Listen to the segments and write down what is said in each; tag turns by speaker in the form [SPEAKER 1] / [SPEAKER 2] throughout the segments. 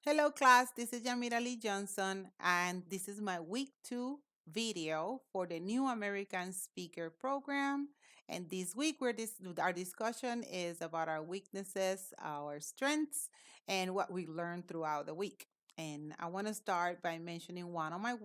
[SPEAKER 1] Hello, class. This is Yamira Johnson, and this is my week 2 video for the New American Speaker Program. And this week, our discussion is about our weaknesses, our strengths, and what we learned throughout the week. And I want to start by mentioning one of my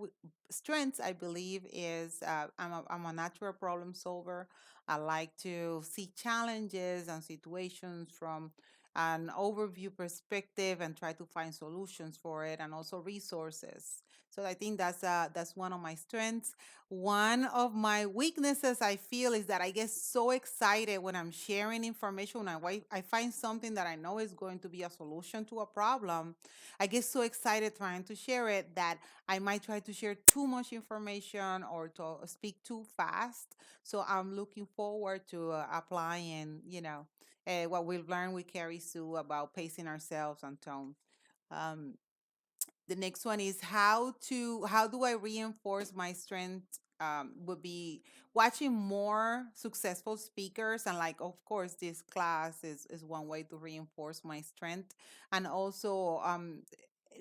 [SPEAKER 1] strengths. I believe is I'm a natural problem solver. I like to see challenges and situations from an overview perspective and try to find solutions for it and also resources. So I think that's one of my strengths. One of my weaknesses I feel is that I get so excited when I'm sharing information. When I find something that I know is going to be a solution to a problem. I get so excited trying to share it that I might try to share too much information or to speak too fast. So I'm looking forward to applying, what we've learned with Carrie Sue about pacing ourselves on tone. Um, the next one is how do I reinforce my strength? Would be watching more successful speakers, and like of course this class is one way to reinforce my strength, and also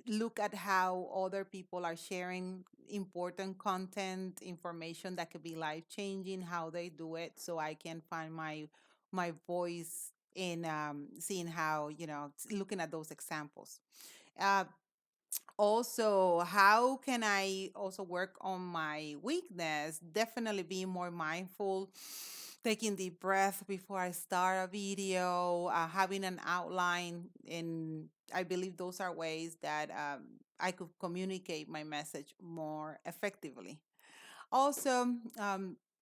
[SPEAKER 1] look at how other people are sharing important content information that could be life changing, how they do it, so I can find my voice in seeing how, looking at those examples. uh, Also, how can I also work on my weakness? Definitely being more mindful, taking deep breath before I start a video, having an outline. And I believe those are ways that I could communicate my message more effectively. Also,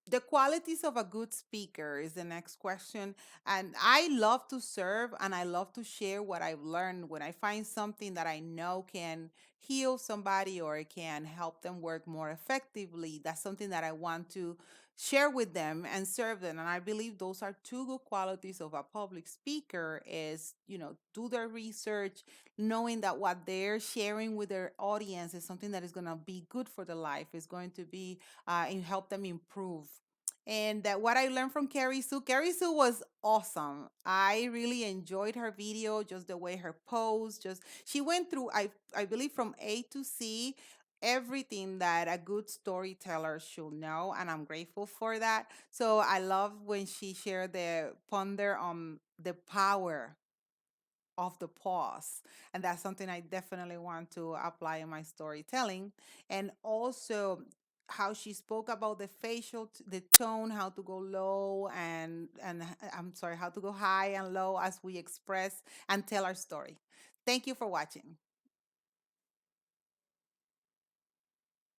[SPEAKER 1] the qualities of a good speaker is the next question. And I love to serve and I love to share what I've learned. When I find something that I know can heal somebody or it can help them work more effectively, that's something that I want to share with them and serve them. And I believe those are two good qualities of a public speaker is, do their research, knowing that what they're sharing with their audience is something that is going to be good for their life, is going to be and help them improve. And what I learned from Carrie Sue was awesome. I really enjoyed her video, just the way her pose, just she went through, I believe from A to C, everything that a good storyteller should know, and I'm grateful for that. So I love when she shared the ponder on the power of the pause, and that's something I definitely want to apply in my storytelling. And also how she spoke about the the tone, how to go low I'm sorry, how to go high and low as we express and tell our story. Thank you for watching.